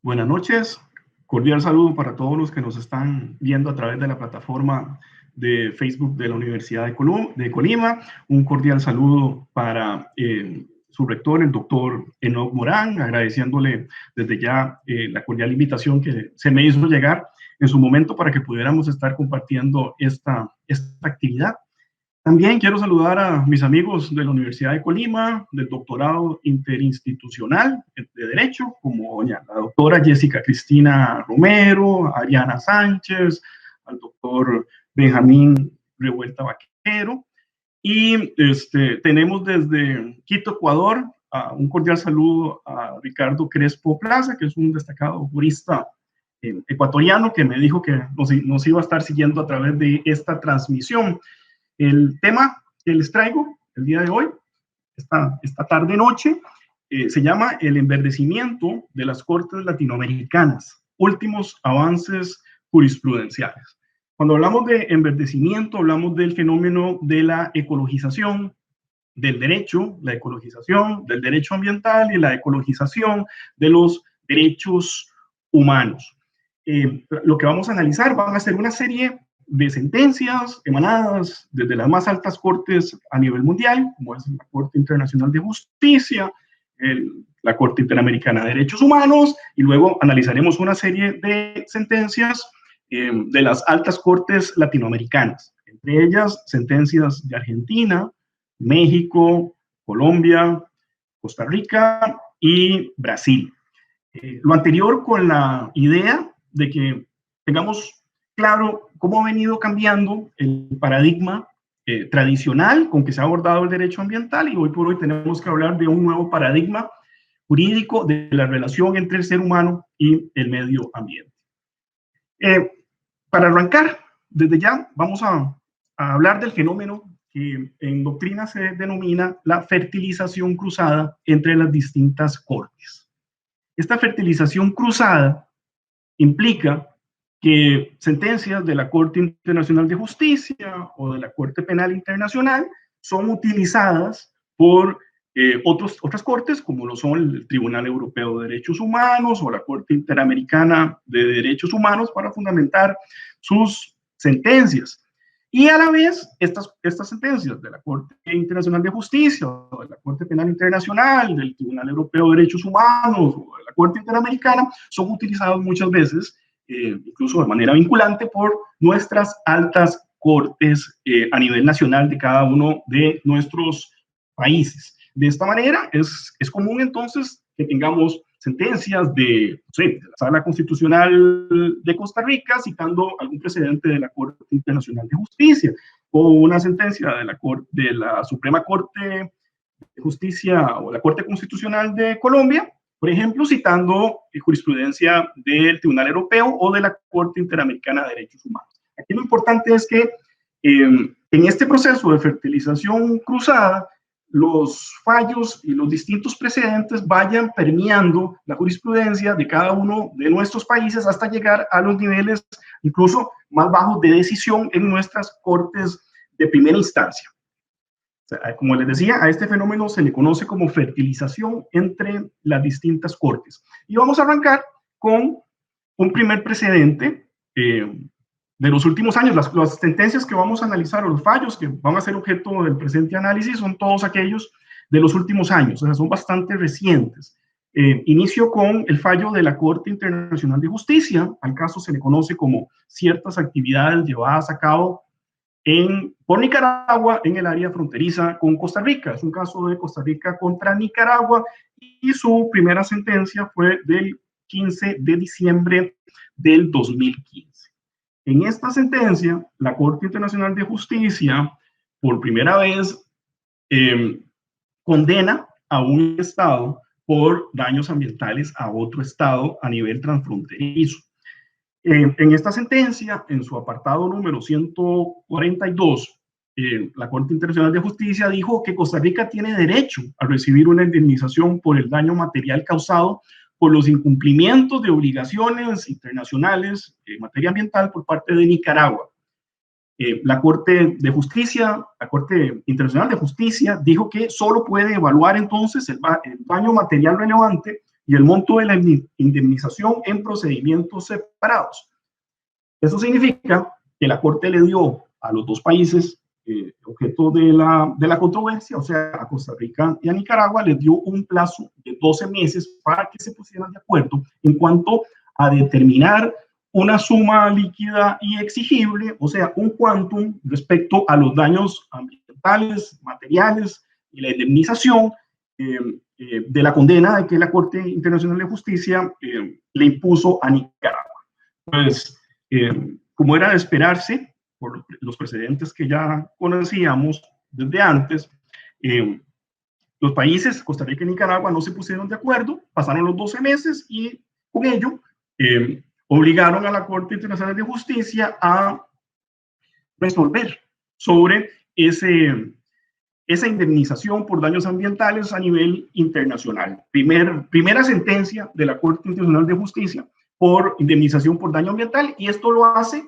Buenas noches, cordial saludo para todos los que nos están viendo a través de la plataforma de Facebook de la Universidad de Colima. Un cordial saludo para su rector, el doctor Enoc Morán, agradeciéndole desde ya la cordial invitación que se me hizo llegar en su momento para que pudiéramos estar compartiendo esta actividad. También quiero saludar a mis amigos de la Universidad de Colima, del doctorado interinstitucional de Derecho, como la doctora Jessica Cristina Romero, Ariana Sánchez, al doctor Benjamín Revuelta Vaquero. Y tenemos desde Quito, Ecuador, un cordial saludo a Ricardo Crespo Plaza, que es un destacado jurista ecuatoriano que me dijo que nos iba a estar siguiendo a través de esta transmisión. El tema que les traigo el día de hoy, esta tarde-noche, se llama el enverdecimiento de las Cortes Latinoamericanas, últimos avances jurisprudenciales. Cuando hablamos de enverdecimiento, hablamos del fenómeno de la ecologización del derecho, la ecologización del derecho ambiental y la ecologización de los derechos humanos. Lo que vamos a analizar van a ser una serie de sentencias emanadas desde las más altas cortes a nivel mundial, como es la Corte Internacional de Justicia, la Corte Interamericana de Derechos Humanos, y luego analizaremos una serie de sentencias de las altas cortes latinoamericanas, entre ellas sentencias de Argentina, México, Colombia, Costa Rica y Brasil. Lo anterior con la idea de que tengamos claro cómo ha venido cambiando el paradigma tradicional con que se ha abordado el derecho ambiental, y hoy por hoy tenemos que hablar de un nuevo paradigma jurídico de la relación entre el ser humano y el medio ambiente. Para arrancar, desde ya vamos a hablar del fenómeno que en doctrina se denomina la fertilización cruzada entre las distintas cortes. Esta fertilización cruzada implica que sentencias de la Corte Internacional de Justicia o de la Corte Penal Internacional son utilizadas por otras cortes, como lo son el Tribunal Europeo de Derechos Humanos o la Corte Interamericana de Derechos Humanos, para fundamentar sus sentencias. Y a la vez, estas sentencias de la Corte Internacional de Justicia, o de la Corte Penal Internacional, del Tribunal Europeo de Derechos Humanos o de la Corte Interamericana son utilizadas muchas veces incluso de manera vinculante por nuestras altas cortes a nivel nacional de cada uno de nuestros países. De esta manera es común entonces que tengamos sentencias de la Sala Constitucional de Costa Rica citando algún precedente de la Corte Internacional de Justicia, o una sentencia de la Suprema Corte de Justicia o la Corte Constitucional de Colombia, por ejemplo, citando jurisprudencia del Tribunal Europeo o de la Corte Interamericana de Derechos Humanos. Aquí lo importante es que en este proceso de fertilización cruzada, los fallos y los distintos precedentes vayan permeando la jurisprudencia de cada uno de nuestros países hasta llegar a los niveles incluso más bajos de decisión en nuestras cortes de primera instancia. Como les decía, a este fenómeno se le conoce como fertilización entre las distintas cortes. Y vamos a arrancar con un primer precedente de los últimos años. Las sentencias que vamos a analizar, o los fallos que van a ser objeto del presente análisis, son todos aquellos de los últimos años, o sea, son bastante recientes. Inicio con el fallo de la Corte Internacional de Justicia. Al caso se le conoce como ciertas actividades llevadas a cabo por Nicaragua en el área fronteriza con Costa Rica. Es un caso de Costa Rica contra Nicaragua, y su primera sentencia fue del 15 de diciembre del 2015. En esta sentencia, la Corte Internacional de Justicia, por primera vez, condena a un Estado por daños ambientales a otro Estado a nivel transfronterizo. En esta sentencia, en su apartado número 142, la Corte Internacional de Justicia dijo que Costa Rica tiene derecho a recibir una indemnización por el daño material causado por los incumplimientos de obligaciones internacionales en materia ambiental por parte de Nicaragua. La Corte Internacional de Justicia dijo que solo puede evaluar entonces el daño material relevante y el monto de la indemnización en procedimientos separados. Eso significa que la Corte le dio a los dos países objeto de la controversia, o sea, a Costa Rica y a Nicaragua, les dio un plazo de 12 meses para que se pusieran de acuerdo en cuanto a determinar una suma líquida y exigible, o sea, un quantum respecto a los daños ambientales, materiales y la indemnización de la condena de que la Corte Internacional de Justicia le impuso a Nicaragua. Pues, como era de esperarse, por los precedentes que ya conocíamos desde antes, los países, Costa Rica y Nicaragua, no se pusieron de acuerdo, pasaron los 12 meses y con ello obligaron a la Corte Internacional de Justicia a resolver sobre esa indemnización por daños ambientales a nivel internacional. Primera sentencia de la Corte Internacional de Justicia por indemnización por daño ambiental, y esto lo hace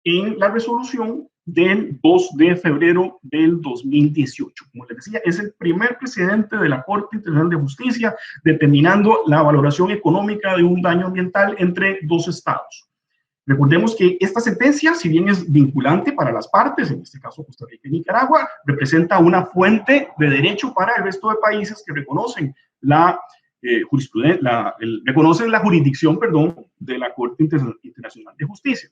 en la resolución del 2 de febrero del 2018. Como les decía, es el primer precedente de la Corte Internacional de Justicia determinando la valoración económica de un daño ambiental entre dos estados. Recordemos que esta sentencia, si bien es vinculante para las partes, en este caso Costa Rica y Nicaragua, representa una fuente de derecho para el resto de países que reconocen la reconocen la jurisdicción, de la Corte Internacional de Justicia.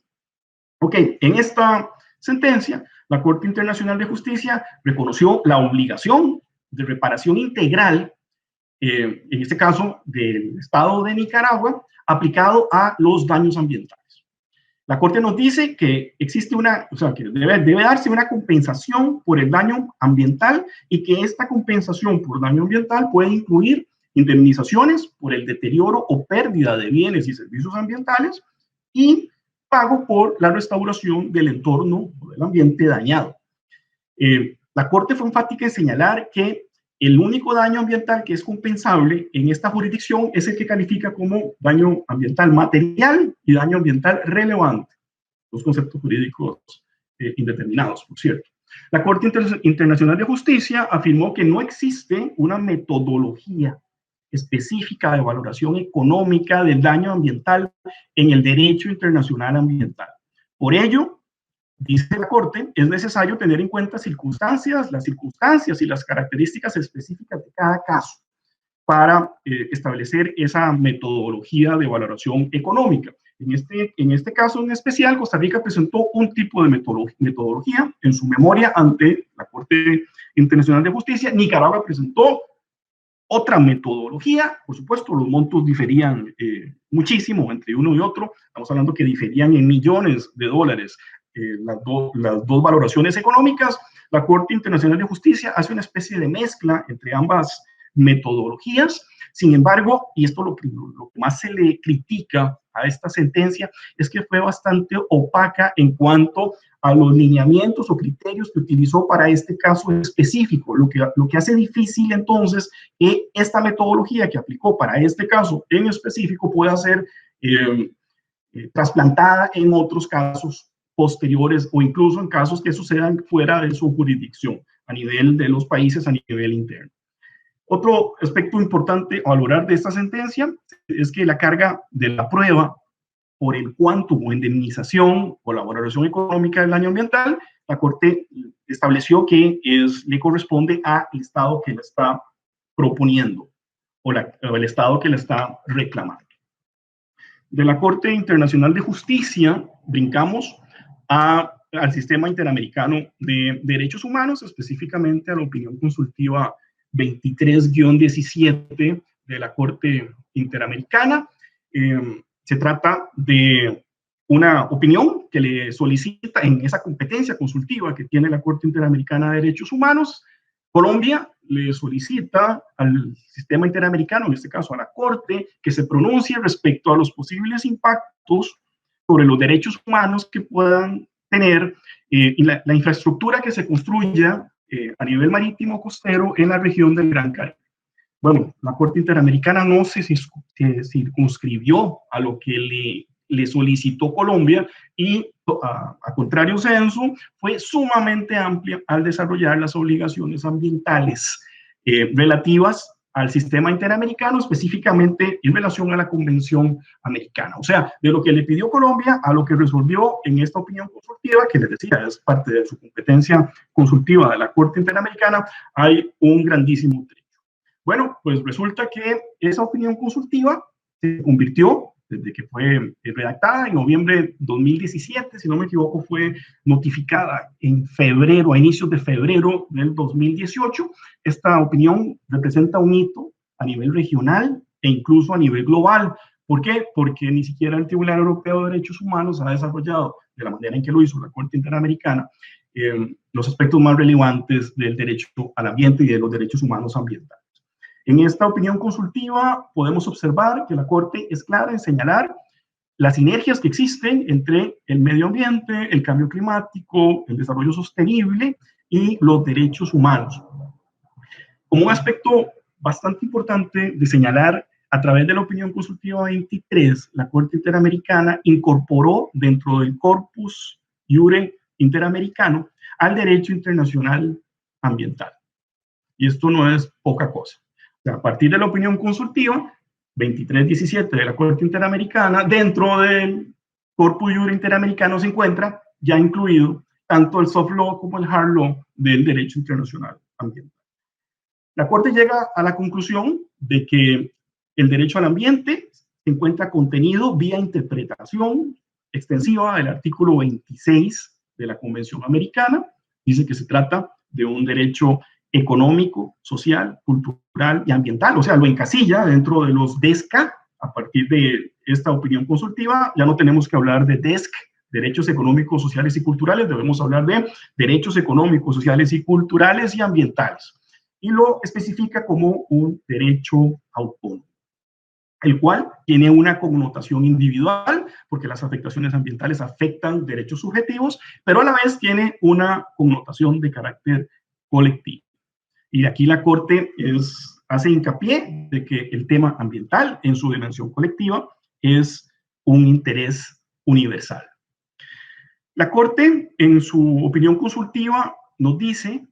Ok, en esta sentencia, la Corte Internacional de Justicia reconoció la obligación de reparación integral, en este caso del Estado de Nicaragua, aplicado a los daños ambientales. La Corte nos dice que existe que debe darse una compensación por el daño ambiental y que esta compensación por daño ambiental puede incluir indemnizaciones por el deterioro o pérdida de bienes y servicios ambientales y pago por la restauración del entorno o del ambiente dañado. La Corte fue enfática en señalar que el único daño ambiental que es compensable en esta jurisdicción es el que califica como daño ambiental material y daño ambiental relevante, dos conceptos jurídicos indeterminados, por cierto. La Corte Internacional de Justicia afirmó que no existe una metodología específica de valoración económica del daño ambiental en el derecho internacional ambiental. Por ello, dice la Corte, es necesario tener en cuenta las circunstancias y las características específicas de cada caso para establecer esa metodología de valoración económica. En este caso en especial, Costa Rica presentó un tipo de metodología en su memoria ante la Corte Internacional de Justicia. Nicaragua presentó otra metodología. Por supuesto, los montos diferían muchísimo entre uno y otro. Estamos hablando que diferían en millones de dólares las dos valoraciones económicas. La Corte Internacional de Justicia hace una especie de mezcla entre ambas metodologías. Sin embargo, y esto lo que más se le critica a esta sentencia es que fue bastante opaca en cuanto a los lineamientos o criterios que utilizó para este caso específico, lo que hace difícil entonces que esta metodología que aplicó para este caso en específico pueda ser trasplantada en otros casos posteriores o incluso en casos que sucedan fuera de su jurisdicción, a nivel de los países, a nivel interno. Otro aspecto importante a valorar de esta sentencia es que la carga de la prueba por el quantum o indemnización o la valoración económica del daño ambiental, la Corte estableció que le corresponde al Estado que la está proponiendo o el Estado que la está reclamando. De la Corte Internacional de Justicia brincamos al Sistema Interamericano de Derechos Humanos, específicamente a la opinión consultiva 23-17 de la Corte Interamericana. Se trata de una opinión que le solicita en esa competencia consultiva que tiene la Corte Interamericana de Derechos Humanos. Colombia le solicita al sistema interamericano, en este caso a la Corte, que se pronuncie respecto a los posibles impactos sobre los derechos humanos que puedan tener y la infraestructura que se construya a nivel marítimo costero en la región del Gran Caribe. Bueno, la Corte Interamericana no se circunscribió a lo que le solicitó Colombia y, a contrario censo, fue sumamente amplia al desarrollar las obligaciones ambientales relativas al sistema interamericano, específicamente en relación a la Convención Americana. O sea, de lo que le pidió Colombia a lo que resolvió en esta opinión consultiva, que les decía, es parte de su competencia consultiva de la Corte Interamericana, hay un grandísimo trecho. Bueno, pues resulta que esa opinión consultiva se convirtió, desde que fue redactada en noviembre de 2017, si no me equivoco, fue notificada en febrero, a inicios de febrero del 2018. Esta opinión representa un hito a nivel regional e incluso a nivel global. ¿Por qué? Porque ni siquiera el Tribunal Europeo de Derechos Humanos ha desarrollado, de la manera en que lo hizo la Corte Interamericana, los aspectos más relevantes del derecho al ambiente y de los derechos humanos ambientales. En esta opinión consultiva podemos observar que la Corte es clara en señalar las sinergias que existen entre el medio ambiente, el cambio climático, el desarrollo sostenible y los derechos humanos. Como un aspecto bastante importante de señalar, a través de la opinión consultiva 23, la Corte Interamericana incorporó dentro del corpus iure interamericano al derecho internacional ambiental. Y esto no es poca cosa. O sea, a partir de la opinión consultiva 2317 de la Corte Interamericana, dentro del corpus iure interamericano se encuentra ya incluido tanto el soft law como el hard law del derecho internacional ambiental. La Corte llega a la conclusión de que el derecho al ambiente se encuentra contenido vía interpretación extensiva del artículo 26 de la Convención Americana. Dice que se trata de un derecho económico, social, cultural y ambiental, o sea, lo encasilla dentro de los DESCA. A partir de esta opinión consultiva ya no tenemos que hablar de DESC, derechos económicos, sociales y culturales, debemos hablar de derechos económicos, sociales y culturales y ambientales, y lo especifica como un derecho autónomo, el cual tiene una connotación individual, porque las afectaciones ambientales afectan derechos subjetivos, pero a la vez tiene una connotación de carácter colectivo. Y aquí la Corte hace hincapié de que el tema ambiental en su dimensión colectiva es un interés universal. La Corte, en su opinión consultiva, nos dice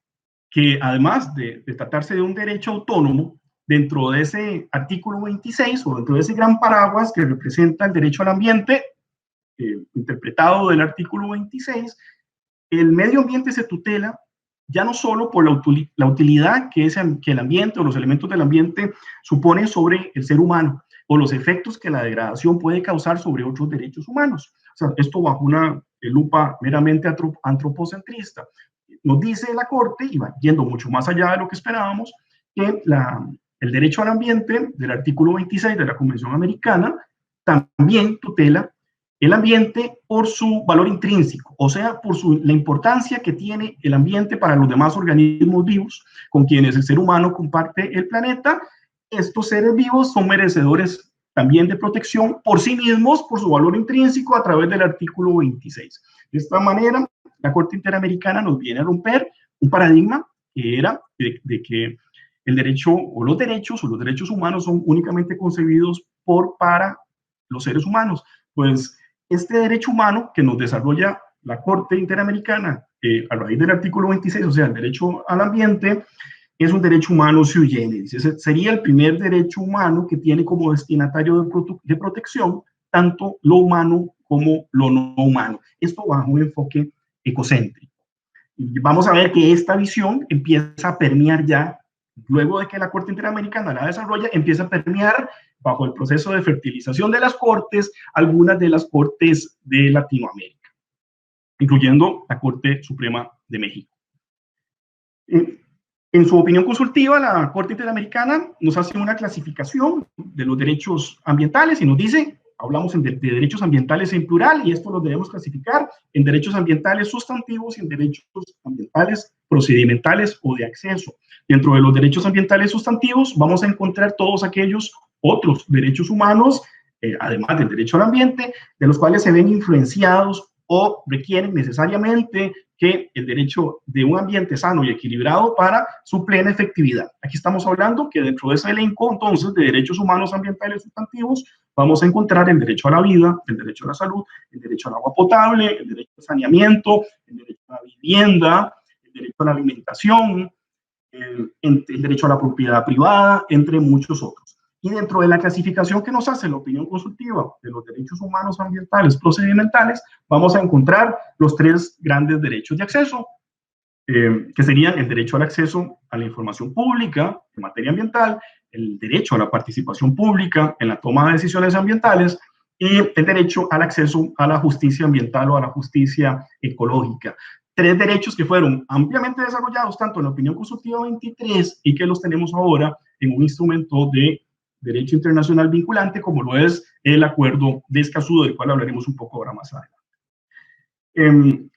que además de tratarse de un derecho autónomo, dentro de ese artículo 26 o dentro de ese gran paraguas que representa el derecho al ambiente, interpretado del artículo 26, el medio ambiente se tutela ya no solo por la utilidad que el ambiente o los elementos del ambiente suponen sobre el ser humano, o los efectos que la degradación puede causar sobre otros derechos humanos. O sea, esto bajo una lupa meramente antropocentrista. Nos dice la Corte, y va yendo mucho más allá de lo que esperábamos, que el derecho al ambiente del artículo 26 de la Convención Americana también tutela el ambiente por su valor intrínseco, o sea, por la importancia que tiene el ambiente para los demás organismos vivos con quienes el ser humano comparte el planeta. Estos seres vivos son merecedores también de protección por sí mismos, por su valor intrínseco a través del artículo 26. De esta manera, la Corte Interamericana nos viene a romper un paradigma que era de que el derecho o los derechos humanos son únicamente concebidos para los seres humanos. Pues este derecho humano que nos desarrolla la Corte Interamericana a raíz del artículo 26, o sea, el derecho al ambiente, es un derecho humano sui generis. Ese sería el primer derecho humano que tiene como destinatario de protección tanto lo humano como lo no humano. Esto bajo un enfoque ecocéntrico. Y vamos a ver que esta visión empieza a permear ya, luego de que la Corte Interamericana la desarrolla, empieza a permear bajo el proceso de fertilización de las cortes, algunas de las cortes de Latinoamérica, incluyendo la Corte Suprema de México. En su opinión consultiva, la Corte Interamericana nos hace una clasificación de los derechos ambientales y nos dice, hablamos de derechos ambientales en plural, y esto los debemos clasificar en derechos ambientales sustantivos y en derechos ambientales procedimentales o de acceso. Dentro de los derechos ambientales sustantivos vamos a encontrar todos aquellos otros derechos humanos, además del derecho al ambiente, de los cuales se ven influenciados o requieren necesariamente que el derecho de un ambiente sano y equilibrado para su plena efectividad. Aquí estamos hablando que dentro de ese elenco, entonces, de derechos humanos ambientales sustantivos, vamos a encontrar el derecho a la vida, el derecho a la salud, el derecho al agua potable, el derecho al saneamiento, el derecho a la vivienda, el derecho a la alimentación, el derecho a la propiedad privada, entre muchos otros. Y dentro de la clasificación que nos hace la opinión consultiva de los derechos humanos ambientales procedimentales, vamos a encontrar los tres grandes derechos de acceso, que serían el derecho al acceso a la información pública en materia ambiental, el derecho a la participación pública en la toma de decisiones ambientales y el derecho al acceso a la justicia ambiental o a la justicia ecológica. Tres derechos que fueron ampliamente desarrollados tanto en la opinión consultiva 23 y que los tenemos ahora en un instrumento de derecho internacional vinculante como lo es el Acuerdo de Escazú, del cual hablaremos un poco ahora más adelante.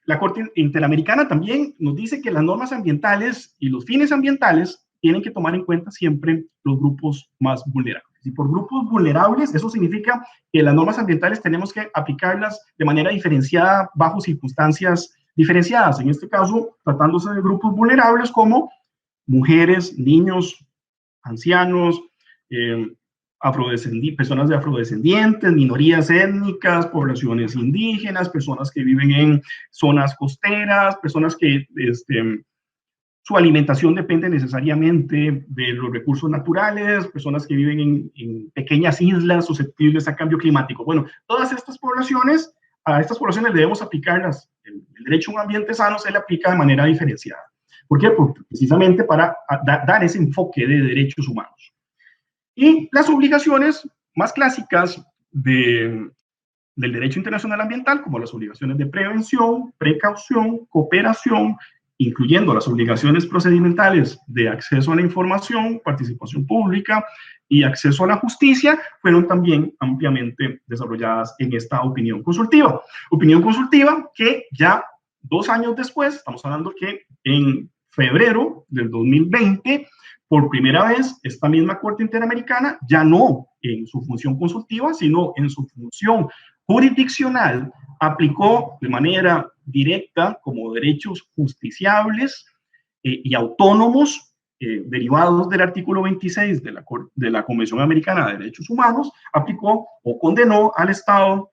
La Corte Interamericana también nos dice que las normas ambientales y los fines ambientales tienen que tomar en cuenta siempre los grupos más vulnerables. Y por grupos vulnerables, eso significa que las normas ambientales tenemos que aplicarlas de manera diferenciada bajo circunstancias diferenciadas. En este caso, tratándose de grupos vulnerables como mujeres, niños, ancianos, personas de afrodescendientes, minorías étnicas, poblaciones indígenas, personas que viven en zonas costeras, personas que su alimentación depende necesariamente de los recursos naturales, personas que viven en pequeñas islas susceptibles a cambio climático. Bueno, todas estas poblaciones, a estas poblaciones debemos aplicarlas. El derecho a un ambiente sano se le aplica de manera diferenciada. ¿Por qué? Porque precisamente para dar ese enfoque de derechos humanos. Y las obligaciones más clásicas del derecho internacional ambiental, como las obligaciones de prevención, precaución, cooperación, incluyendo las obligaciones procedimentales de acceso a la información, participación pública y acceso a la justicia, fueron también ampliamente desarrolladas en esta opinión consultiva. Opinión consultiva que ya 2 años después, estamos hablando que en febrero del 2020, por primera vez, esta misma Corte Interamericana, ya no en su función consultiva, sino en su función jurisdiccional, aplicó de manera directa como derechos justiciables y autónomos, derivados del artículo 26 de la Convención Americana de Derechos Humanos, aplicó o condenó al Estado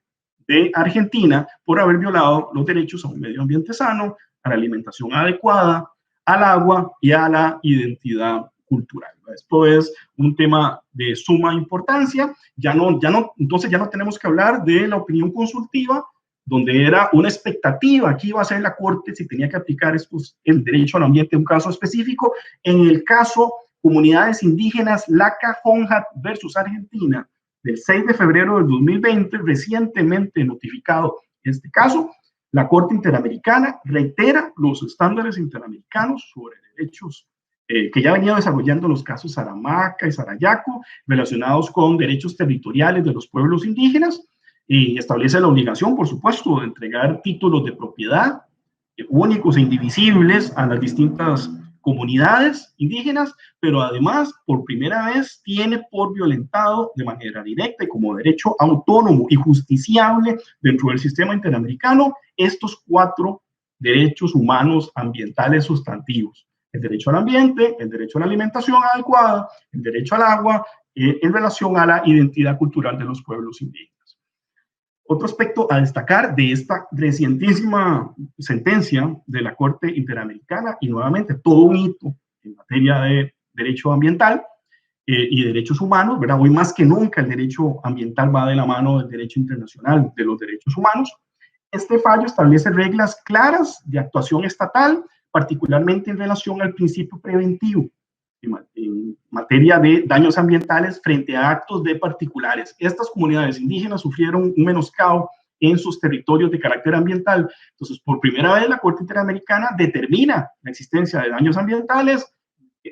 de Argentina por haber violado los derechos a un medio ambiente sano, a la alimentación adecuada, al agua y a la identidad cultural. Esto es un tema de suma importancia. Entonces ya no tenemos que hablar de la opinión consultiva, donde era una expectativa que iba a ser la Corte si tenía que aplicar el derecho al ambiente en un caso específico. En el caso comunidades indígenas Laca-Honjat versus Argentina, del 6 de febrero del 2020, recientemente notificado este caso, la Corte Interamericana reitera los estándares interamericanos sobre derechos que ya venía desarrollando los casos Saramaca y Sarayaco, relacionados con derechos territoriales de los pueblos indígenas, y establece la obligación, por supuesto, de entregar títulos de propiedad únicos e indivisibles a las distintas comunidades indígenas, pero además, por primera vez, tiene por violentado de manera directa y como derecho autónomo y justiciable dentro del sistema interamericano estos 4 derechos humanos ambientales sustantivos: el derecho al ambiente, el derecho a la alimentación adecuada, el derecho al agua, en relación a la identidad cultural de los pueblos indígenas. Otro aspecto a destacar de esta recientísima sentencia de la Corte Interamericana, y nuevamente todo un hito en materia de derecho ambiental y derechos humanos, ¿verdad? Hoy más que nunca el derecho ambiental va de la mano del derecho internacional de los derechos humanos. Este fallo establece reglas claras de actuación estatal, particularmente en relación al principio preventivo en materia de daños ambientales frente a actos de particulares. Estas comunidades indígenas sufrieron un menoscabo en sus territorios de carácter ambiental. Entonces, por primera vez, la Corte Interamericana determina la existencia de daños ambientales,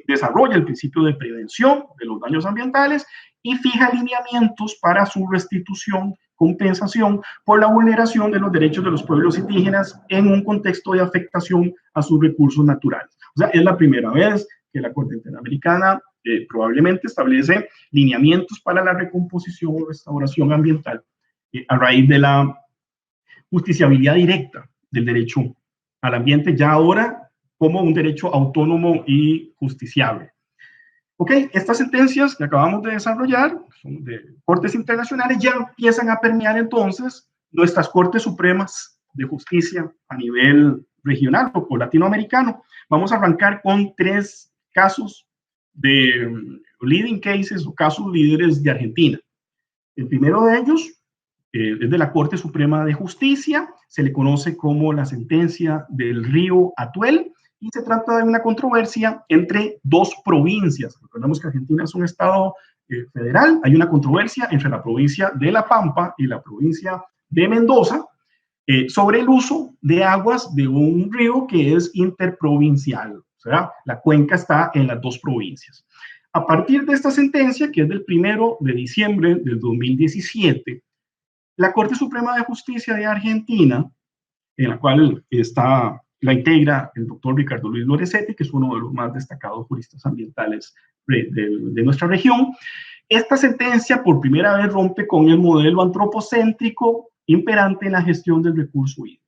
desarrolla el principio de prevención de los daños ambientales y fija lineamientos para su restitución, compensación por la vulneración de los derechos de los pueblos indígenas en un contexto de afectación a sus recursos naturales. O sea, es la primera vez que la Corte Interamericana probablemente establece lineamientos para la recomposición o restauración ambiental a raíz de la justiciabilidad directa del derecho al ambiente, ya ahora como un derecho autónomo y justiciable. Ok, estas sentencias que acabamos de desarrollar, son de cortes internacionales, ya empiezan a permear entonces nuestras cortes supremas de justicia a nivel regional o latinoamericano. Vamos a arrancar con 3 casos de leading cases o casos líderes de Argentina. El primero de ellos es de la Corte Suprema de Justicia, se le conoce como la sentencia del río Atuel, y se trata de una controversia entre dos provincias. Recordemos que Argentina es un estado federal, hay una controversia entre la provincia de La Pampa y la provincia de Mendoza sobre el uso de aguas de un río que es interprovincial, o sea, la cuenca está en las dos provincias. A partir de esta sentencia, que es del 1 de diciembre del 2017, la Corte Suprema de Justicia de Argentina, en la cual la integra el doctor Ricardo Luis Lorenzetti, que es uno de los más destacados juristas ambientales de nuestra región, esta sentencia por primera vez rompe con el modelo antropocéntrico imperante en la gestión del recurso hídrico.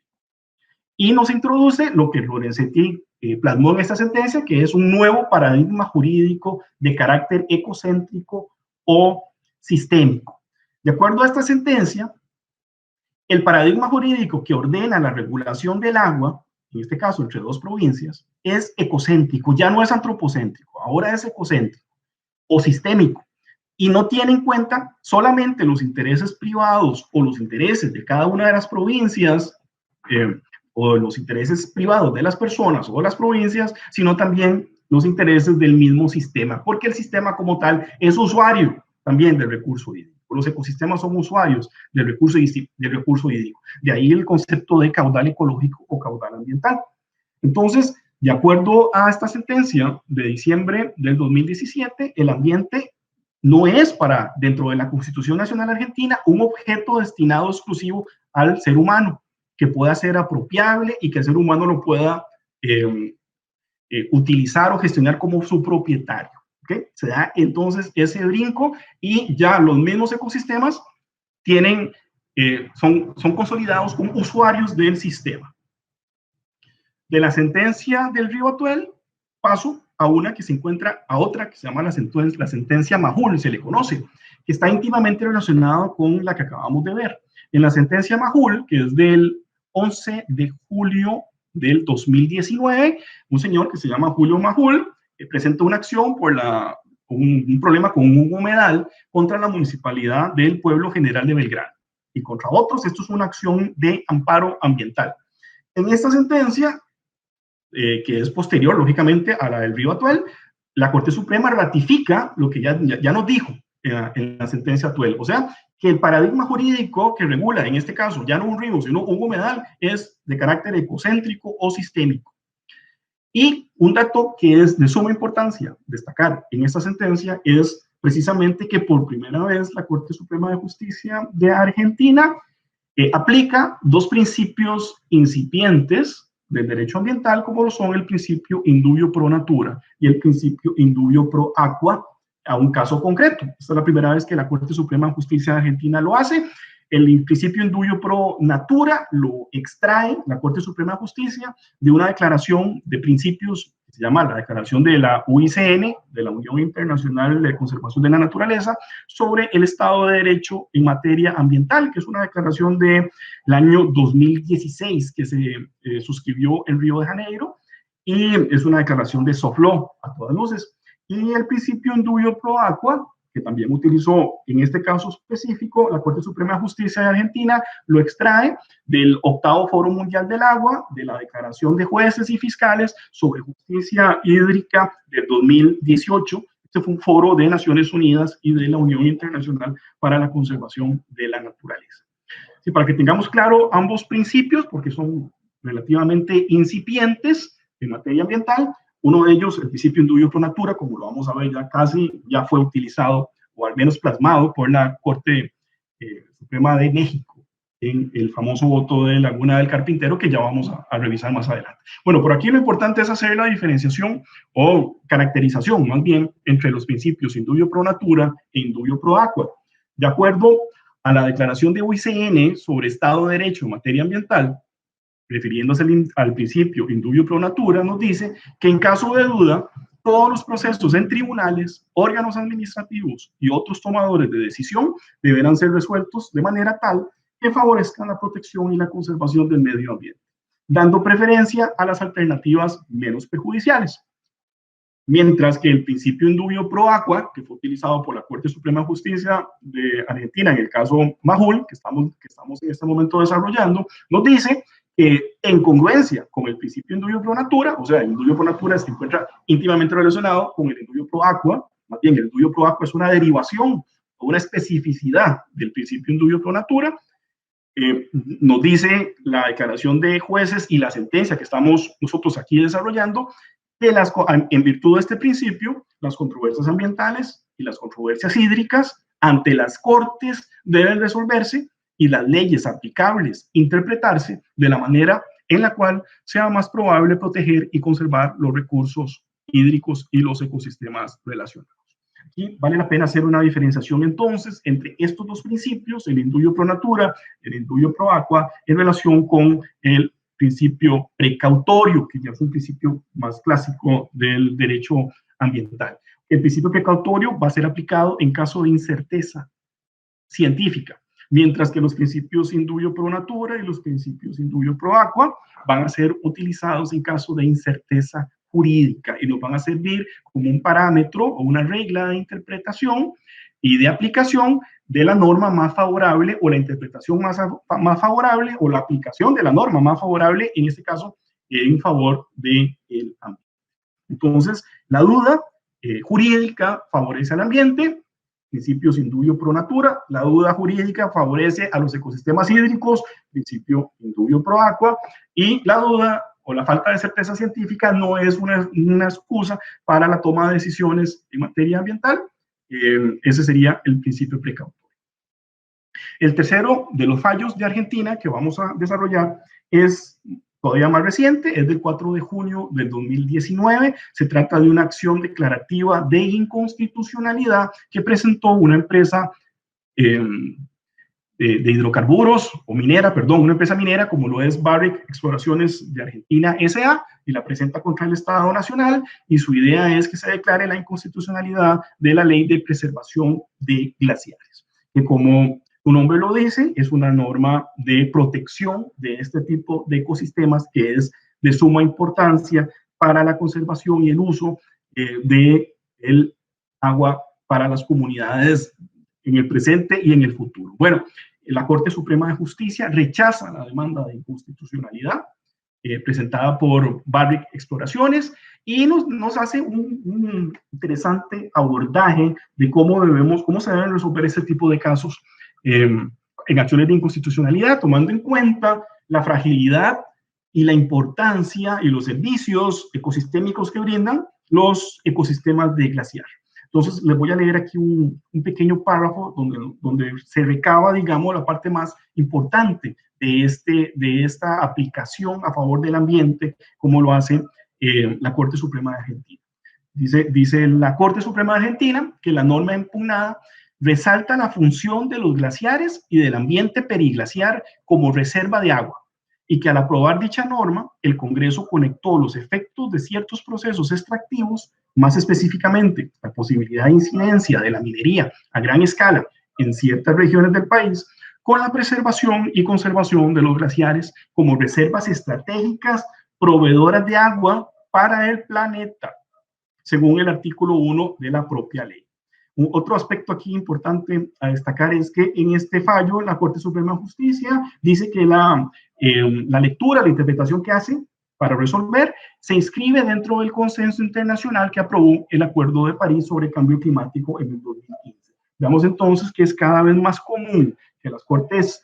Y nos introduce lo que Lorenzetti plasmó en esta sentencia, que es un nuevo paradigma jurídico de carácter ecocéntrico o sistémico. De acuerdo a esta sentencia, el paradigma jurídico que ordena la regulación del agua, en este caso entre dos provincias, es ecocéntrico, ya no es antropocéntrico, ahora es ecocéntrico o sistémico, y no tiene en cuenta solamente los intereses privados o los intereses de cada una de las provincias o los intereses privados de las personas o de las provincias, sino también los intereses del mismo sistema, porque el sistema como tal es usuario también del recurso hídrico. Los ecosistemas son usuarios del recurso hídrico. De ahí el concepto de caudal ecológico o caudal ambiental. Entonces, de acuerdo a esta sentencia de diciembre del 2017, el ambiente no es dentro de la Constitución Nacional Argentina, un objeto destinado exclusivo al ser humano, que pueda ser apropiable y que el ser humano lo pueda utilizar o gestionar como su propietario. ¿Okay? Se da entonces ese brinco y ya los mismos ecosistemas son consolidados como usuarios del sistema. De la sentencia del río Atuel paso a otra que se llama la sentencia Majul, se le conoce, que está íntimamente relacionada con la que acabamos de ver. En la sentencia Majul, que es del 11 de julio del 2019, un señor que se llama Julio Majul presenta una acción por un problema con un humedal contra la municipalidad del Pueblo General de Belgrano y contra otros. Esto es una acción de amparo ambiental. En esta sentencia, que es posterior, lógicamente, a la del río Atuel, la Corte Suprema ratifica lo que ya nos dijo en la sentencia Atuel. O sea, que el paradigma jurídico que regula, en este caso, ya no un río, sino un humedal, es de carácter ecocéntrico o sistémico. Y un dato que es de suma importancia destacar en esta sentencia es precisamente que por primera vez la Corte Suprema de Justicia de Argentina aplica dos principios incipientes del derecho ambiental, como lo son el principio indubio pro natura y el principio indubio pro aqua, a un caso concreto. Esta es la primera vez que la Corte Suprema de Justicia de Argentina lo hace. El principio indubio pro natura lo extrae la Corte Suprema de Justicia de una declaración de principios que se llama la declaración de la UICN, de la Unión Internacional de Conservación de la Naturaleza, sobre el Estado de Derecho en materia ambiental, que es una declaración del año 2016 que se suscribió en Río de Janeiro, y es una declaración de soft law a todas luces. Y el principio indubio pro aqua, que también utilizó en este caso específico la Corte Suprema de Justicia de Argentina, lo extrae del 8º Foro Mundial del Agua, de la Declaración de Jueces y Fiscales sobre Justicia Hídrica de 2018. Este fue un foro de Naciones Unidas y de la Unión Internacional para la Conservación de la Naturaleza. Sí, para que tengamos claro ambos principios, porque son relativamente incipientes en materia ambiental. Uno de ellos, el principio indubio pro natura, como lo vamos a ver ya fue utilizado o al menos plasmado por la Corte Suprema de México en el famoso voto de Laguna del Carpintero, que ya vamos a revisar más adelante. Bueno, por aquí lo importante es hacer la diferenciación o caracterización más bien entre los principios indubio pro natura e indubio pro aqua. De acuerdo a la declaración de UICN sobre Estado de Derecho en materia ambiental, refiriéndose al principio indubio pro natura, nos dice que en caso de duda, todos los procesos en tribunales, órganos administrativos y otros tomadores de decisión deberán ser resueltos de manera tal que favorezcan la protección y la conservación del medio ambiente, dando preferencia a las alternativas menos perjudiciales. mientras que el principio indubio pro aqua, que fue utilizado por la Corte Suprema de Justicia de Argentina en el caso Majul, que estamos en este momento desarrollando, nos dice que en congruencia con el principio indubio pro natura, o sea, el indubio pro natura se encuentra íntimamente relacionado con el indubio pro aqua, más bien el indubio pro aqua es una derivación o una especificidad del principio indubio pro natura. Nos dice la declaración de jueces y la sentencia que estamos nosotros aquí desarrollando, que en virtud de este principio, las controversias ambientales y las controversias hídricas ante las cortes deben resolverse y las leyes aplicables interpretarse de la manera en la cual sea más probable proteger y conservar los recursos hídricos y los ecosistemas relacionados. Aquí vale la pena hacer una diferenciación entonces entre estos dos principios, el indubio pro natura, el indubio pro aqua, en relación con el principio precautorio, que ya es un principio más clásico del derecho ambiental. El principio precautorio va a ser aplicado en caso de incerteza científica, mientras que los principios indubio pro natura y los principios indubio pro aqua van a ser utilizados en caso de incerteza jurídica y nos van a servir como un parámetro o una regla de interpretación y de aplicación de la norma más favorable o la interpretación más favorable o la aplicación de la norma más favorable, en este caso, en favor del ambiente. Entonces, la duda jurídica favorece al ambiente, principios indubio pro natura, la duda jurídica favorece a los ecosistemas hídricos, principio indubio pro aqua, y la duda o la falta de certeza científica no es una excusa para la toma de decisiones en materia ambiental. Ese sería el principio precautorio. El tercero de los fallos de Argentina que vamos a desarrollar es todavía más reciente, es del 4 de junio del 2019. Se trata de una acción declarativa de inconstitucionalidad que presentó una empresa de hidrocarburos o minera, perdón, una empresa minera como lo es Barrick Exploraciones de Argentina S.A. y la presenta contra el Estado Nacional, y su idea es que se declare la inconstitucionalidad de la Ley de Preservación de Glaciares, que como su nombre lo dice, es una norma de protección de este tipo de ecosistemas que es de suma importancia para la conservación y el uso del agua para las comunidades en el presente y en el futuro. Bueno, la Corte Suprema de Justicia rechaza la demanda de inconstitucionalidad presentada por Barrick Exploraciones y nos hace un interesante abordaje de cómo se deben resolver este tipo de casos en acciones de inconstitucionalidad, tomando en cuenta la fragilidad y la importancia y los servicios ecosistémicos que brindan los ecosistemas de glaciar. Entonces, les voy a leer aquí un pequeño párrafo donde se recaba, digamos, la parte más importante de esta aplicación a favor del ambiente, como lo hace la Corte Suprema de Argentina. Dice la Corte Suprema de Argentina que la norma impugnada resalta la función de los glaciares y del ambiente periglaciar como reserva de agua, y que al aprobar dicha norma, el Congreso conectó los efectos de ciertos procesos extractivos, más específicamente la posibilidad de incidencia de la minería a gran escala en ciertas regiones del país, con la preservación y conservación de los glaciares como reservas estratégicas proveedoras de agua para el planeta, según el artículo 1 de la propia ley. Otro aspecto aquí importante a destacar es que en este fallo la Corte Suprema de Justicia dice que la lectura, la interpretación que hace para resolver se inscribe dentro del consenso internacional que aprobó el Acuerdo de París sobre Cambio Climático en el 2015. Veamos entonces que es cada vez más común que las Cortes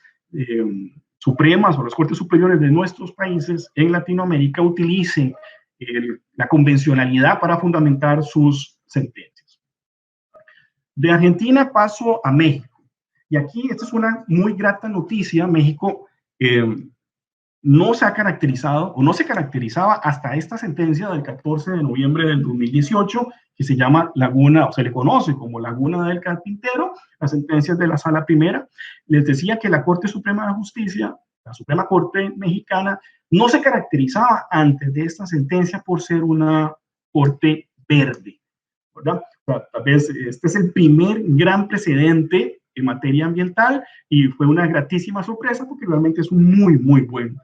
Supremas o las Cortes Superiores de nuestros países en Latinoamérica utilicen la convencionalidad para fundamentar sus sentencias. De Argentina paso a México. Y aquí esta es una muy grata noticia. México no se ha caracterizado o no se caracterizaba hasta esta sentencia del 14 de noviembre del 2018, que se llama Laguna, o se le conoce como Laguna del Carpintero, las sentencias de la Sala Primera. Les decía que la Corte Suprema de Justicia, la Suprema Corte Mexicana, no se caracterizaba antes de esta sentencia por ser una corte verde, ¿verdad? Tal vez este es el primer gran precedente en materia ambiental y fue una gratísima sorpresa porque realmente es un muy buen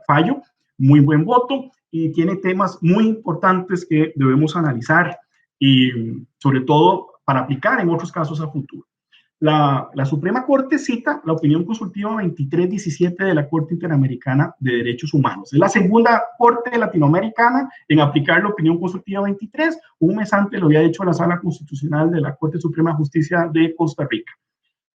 fallo, muy buen voto, y tiene temas muy importantes que debemos analizar y sobre todo para aplicar en otros casos a futuro. La Suprema Corte cita la opinión consultiva 2317 de la Corte Interamericana de Derechos Humanos. Es la segunda corte latinoamericana en aplicar la opinión consultiva 23. Un mes antes lo había hecho la Sala Constitucional de la Corte Suprema de Justicia de Costa Rica.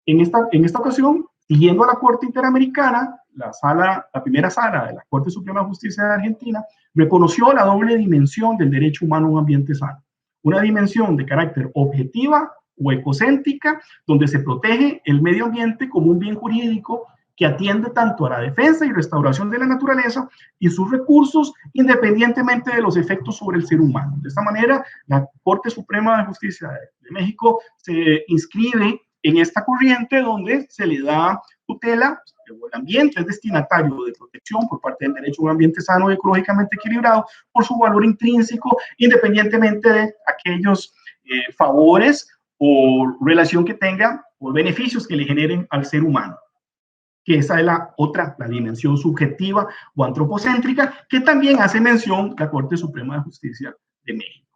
En esta ocasión, siguiendo a la Corte Interamericana, la primera sala de la Corte Suprema de Justicia de Argentina reconoció la doble dimensión del derecho humano a un ambiente sano. Una dimensión de carácter objetiva o ecocéntrica, donde se protege el medio ambiente como un bien jurídico que atiende tanto a la defensa y restauración de la naturaleza y sus recursos, independientemente de los efectos sobre el ser humano. De esta manera, la Corte Suprema de Justicia de México se inscribe en esta corriente donde se le da tutela, el ambiente es destinatario de protección por parte del derecho a un ambiente sano y ecológicamente equilibrado por su valor intrínseco, independientemente de aquellos favores o relación que tenga o beneficios que le generen al ser humano. Que esa es la dimensión subjetiva o antropocéntrica, que también hace mención la Corte Suprema de Justicia de México.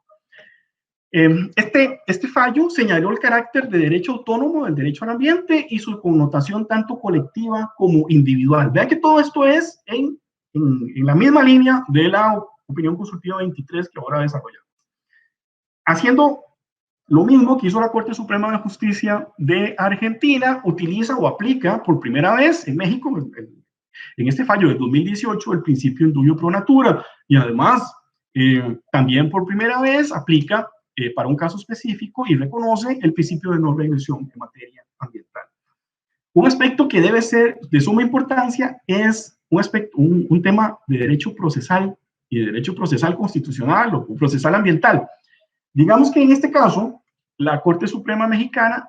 Este fallo señaló el carácter de derecho autónomo del derecho al ambiente y su connotación tanto colectiva como individual. Vean que todo esto es en la misma línea de la opinión consultiva 23 que ahora desarrollamos. Haciendo lo mismo que hizo la Corte Suprema de Justicia de Argentina, utiliza o aplica por primera vez en México, en este fallo del 2018, el principio indubio pro natura, y además también por primera vez aplica para un caso específico y reconoce el principio de no regresión en materia ambiental. Un aspecto que debe ser de suma importancia es un tema de derecho procesal y de derecho procesal constitucional o procesal ambiental. Digamos que en este caso, la Corte Suprema Mexicana,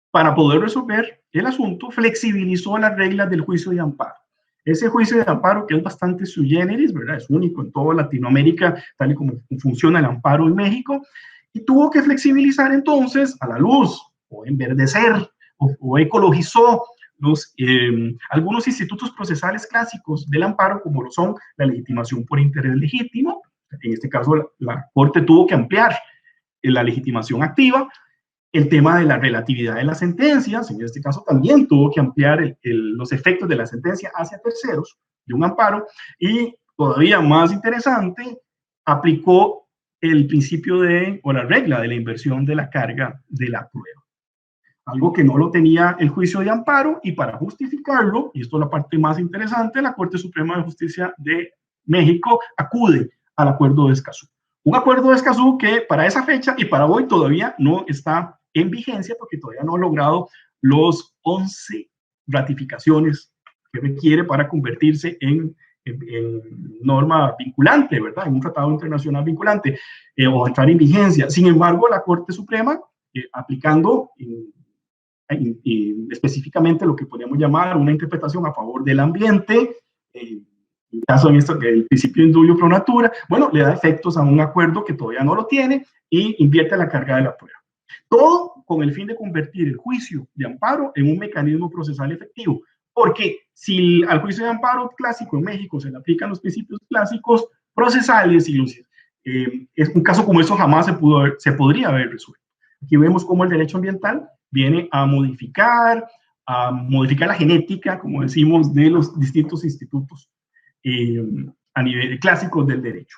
para poder resolver el asunto, flexibilizó las reglas del juicio de amparo. Ese juicio de amparo, que es bastante sui generis, ¿verdad? Es único en toda Latinoamérica, tal y como funciona el amparo en México, y tuvo que flexibilizar entonces a la luz, o enverdecer, o ecologizó algunos institutos procesales clásicos del amparo, como lo son la legitimación por interés legítimo. En este caso, la Corte tuvo que ampliar la legitimación activa, el tema de la relatividad de las sentencias, en este caso también tuvo que ampliar los efectos de la sentencia hacia terceros de un amparo, y todavía más interesante, aplicó el principio o la regla de la inversión de la carga de la prueba. Algo que no lo tenía el juicio de amparo, y para justificarlo, y esto es la parte más interesante, la Corte Suprema de Justicia de México acude al Acuerdo de Escazú. Un Acuerdo de Escazú que para esa fecha y para hoy todavía no está en vigencia porque todavía no ha logrado los 11 ratificaciones que requiere para convertirse en norma vinculante, ¿verdad? En un tratado internacional vinculante o entrar en vigencia. Sin embargo, la Corte Suprema, aplicando específicamente lo que podríamos llamar una interpretación a favor del ambiente, en caso de esto, el principio indubio pro natura, bueno, le da efectos a un acuerdo que todavía no lo tiene y invierte la carga de la prueba. Todo con el fin de convertir el juicio de amparo en un mecanismo procesal efectivo. Porque si al juicio de amparo clásico en México se le aplican los principios clásicos procesales y es un caso como eso jamás se podría haber resuelto. Aquí vemos cómo el derecho ambiental viene a modificar la genética, como decimos, de los distintos institutos a nivel clásico del derecho.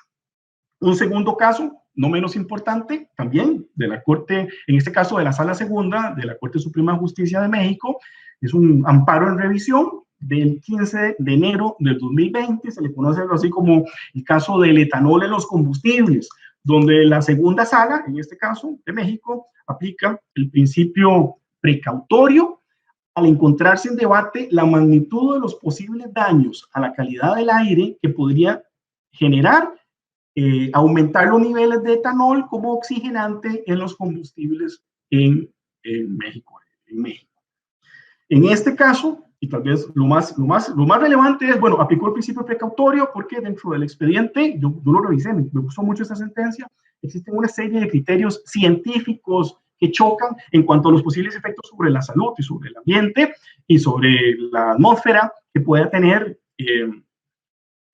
Un segundo caso, no menos importante, también de la Corte, en este caso de la Sala Segunda de la Corte Suprema de Justicia de México, es un amparo en revisión del 15 de enero del 2020, se le conoce algo así como el caso del etanol en los combustibles, donde la segunda sala, en este caso de México, aplica el principio precautorio al encontrarse en debate la magnitud de los posibles daños a la calidad del aire que podría generar aumentar los niveles de etanol como oxigenante en los combustibles en México. En este caso, y tal vez lo más relevante es, bueno, aplicó el principio precautorio porque dentro del expediente, yo lo revisé, me gustó mucho esta sentencia, existen una serie de criterios científicos que chocan en cuanto a los posibles efectos sobre la salud y sobre el ambiente y sobre la atmósfera que pueda tener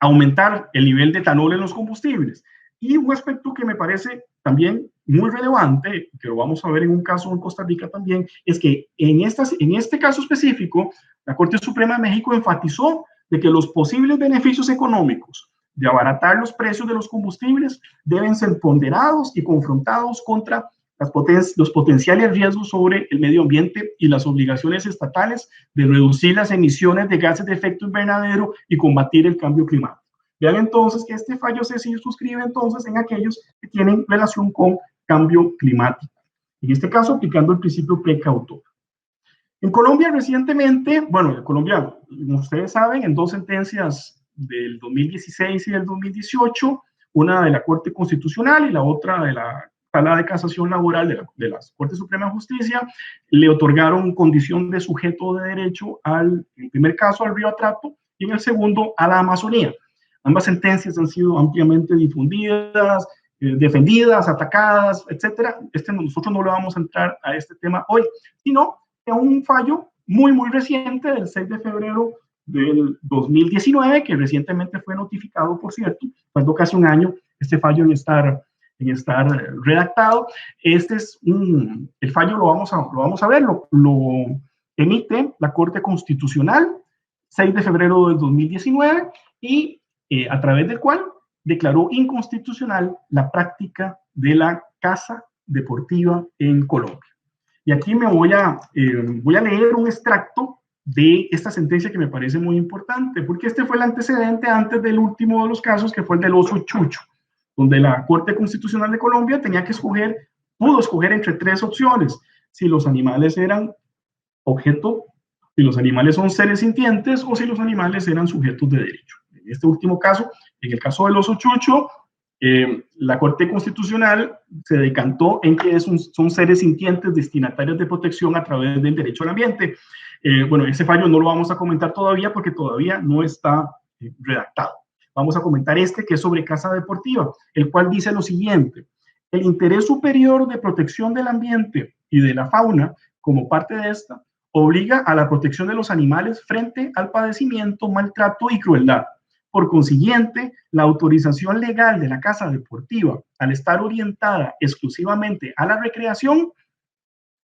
aumentar el nivel de etanol en los combustibles. Y un aspecto que me parece también muy relevante, que lo vamos a ver en un caso en Costa Rica también, es que en este caso específico, la Corte Suprema de México enfatizó de que los posibles beneficios económicos de abaratar los precios de los combustibles deben ser ponderados y confrontados contra los potenciales riesgos sobre el medio ambiente y las obligaciones estatales de reducir las emisiones de gases de efecto invernadero y combatir el cambio climático. Vean entonces que este fallo se suscribe entonces en aquellos que tienen relación con cambio climático. En este caso, aplicando el principio precautorio. En Colombia recientemente, bueno, en Colombia, como ustedes saben, en dos sentencias del 2016 y del 2018, una de la Corte Constitucional y la otra de la Sala de Casación Laboral de la Corte Suprema de Justicia, le otorgaron condición de sujeto de derecho en el primer caso al río Atrato y en el segundo a la Amazonía. Ambas sentencias han sido ampliamente difundidas, defendidas, atacadas, etcétera. Nosotros no le vamos a entrar a este tema hoy, sino a un fallo muy, muy reciente del 6 de febrero del 2019, que recientemente fue notificado, por cierto, tardó casi un año este fallo en estar redactado. Este es el fallo, lo vamos a ver, lo emite la Corte Constitucional, 6 de febrero del 2019, y a través del cual declaró inconstitucional la práctica de la caza deportiva en Colombia. Y aquí me voy a leer un extracto de esta sentencia que me parece muy importante, porque este fue el antecedente antes del último de los casos, que fue el del oso Chucho, donde la Corte Constitucional de Colombia pudo escoger entre tres opciones: si los animales eran objeto, si los animales son seres sintientes o si los animales eran sujetos de derecho. En este último caso, en el caso del oso Chucho, la Corte Constitucional se decantó en que son seres sintientes destinatarios de protección a través del derecho al ambiente. Bueno, ese fallo no lo vamos a comentar todavía porque todavía no está redactado. Vamos a comentar que es sobre caza deportiva, el cual dice lo siguiente: el interés superior de protección del ambiente y de la fauna, como parte de esta, obliga a la protección de los animales frente al padecimiento, maltrato y crueldad. Por consiguiente, la autorización legal de la caza deportiva, al estar orientada exclusivamente a la recreación,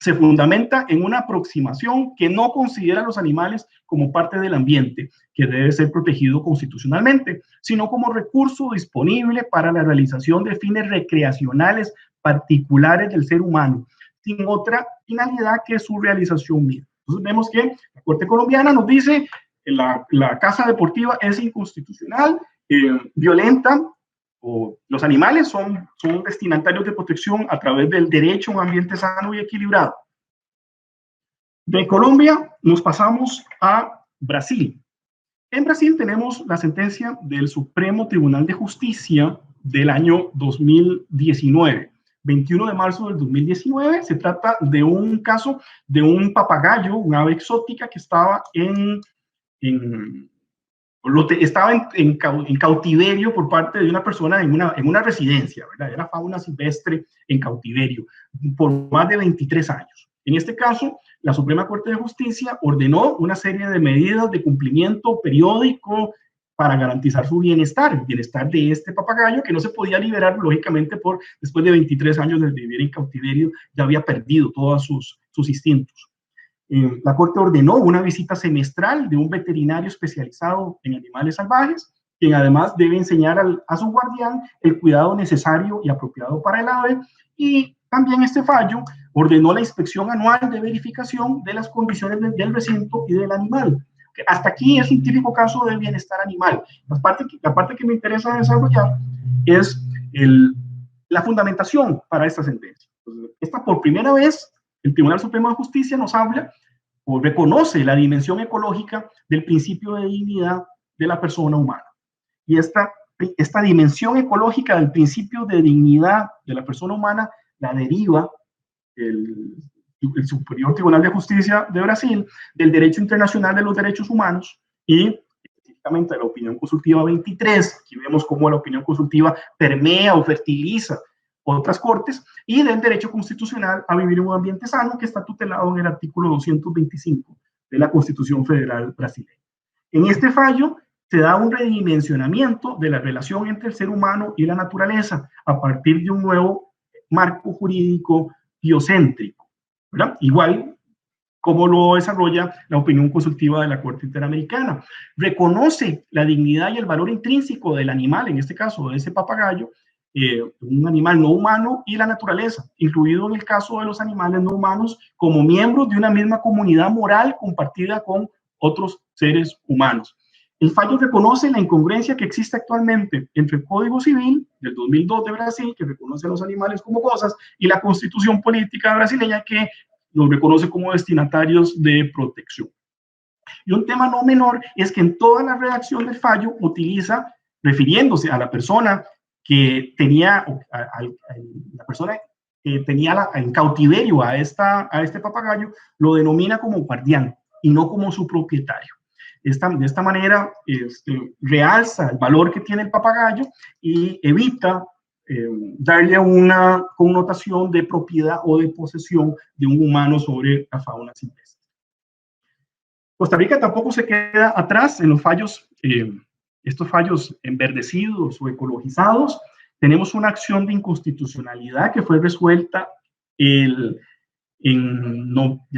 se fundamenta en una aproximación que no considera a los animales como parte del ambiente, que debe ser protegido constitucionalmente, sino como recurso disponible para la realización de fines recreacionales particulares del ser humano, sin otra finalidad que su realización misma. Entonces vemos que la Corte colombiana nos dice que la caza deportiva es inconstitucional, violenta, o los animales son destinatarios de protección a través del derecho a un ambiente sano y equilibrado. De Colombia nos pasamos a Brasil. En Brasil tenemos la sentencia del Supremo Tribunal de Justicia del año 2019. 21 de marzo del 2019, se trata de un caso de un papagayo, un ave exótica que estaba estaba en cautiverio por parte de una persona en una residencia, ¿verdad? Era fauna silvestre en cautiverio por más de 23 años. En este caso, la Suprema Corte de Justicia ordenó una serie de medidas de cumplimiento periódico para garantizar su bienestar, el bienestar de este papagayo, que no se podía liberar, lógicamente, después de 23 años de vivir en cautiverio, ya había perdido todos sus instintos. La Corte ordenó una visita semestral de un veterinario especializado en animales salvajes, quien además debe enseñar a su guardián el cuidado necesario y apropiado para el ave, y también este fallo ordenó la inspección anual de verificación de las condiciones del recinto y del animal. Hasta aquí es un típico caso de bienestar animal. La parte que me interesa desarrollar es la fundamentación para esta sentencia. Esta, por primera vez, el Tribunal Supremo de Justicia nos habla o reconoce la dimensión ecológica del principio de dignidad de la persona humana. Y esta dimensión ecológica del principio de dignidad de la persona humana la deriva el Superior Tribunal de Justicia de Brasil del Derecho Internacional de los Derechos Humanos y específicamente de la Opinión Consultiva 23. Aquí vemos cómo la opinión consultiva permea o fertiliza otras cortes, y del derecho constitucional a vivir en un ambiente sano, que está tutelado en el artículo 225 de la Constitución Federal brasileña. En este fallo, se da un redimensionamiento de la relación entre el ser humano y la naturaleza a partir de un nuevo marco jurídico biocéntrico, ¿verdad? Igual como lo desarrolla la opinión consultiva de la Corte Interamericana. Reconoce la dignidad y el valor intrínseco del animal, en este caso de ese papagayo, un animal no humano, y la naturaleza, incluido en el caso de los animales no humanos, como miembros de una misma comunidad moral compartida con otros seres humanos. El fallo reconoce la incongruencia que existe actualmente entre el Código Civil del 2002 de Brasil, que reconoce a los animales como cosas, y la Constitución Política brasileña, que los reconoce como destinatarios de protección. Y un tema no menor es que en toda la redacción del fallo utiliza, refiriéndose a la persona que tenía, la persona que tenía en cautiverio a este papagayo, lo denomina como guardián y no como su propietario. De esta manera realza el valor que tiene el papagayo y evita darle una connotación de propiedad o de posesión de un humano sobre la fauna silvestre. Costa Rica tampoco se queda atrás en los fallos, estos fallos enverdecidos o ecologizados. Tenemos una acción de inconstitucionalidad que fue resuelta ya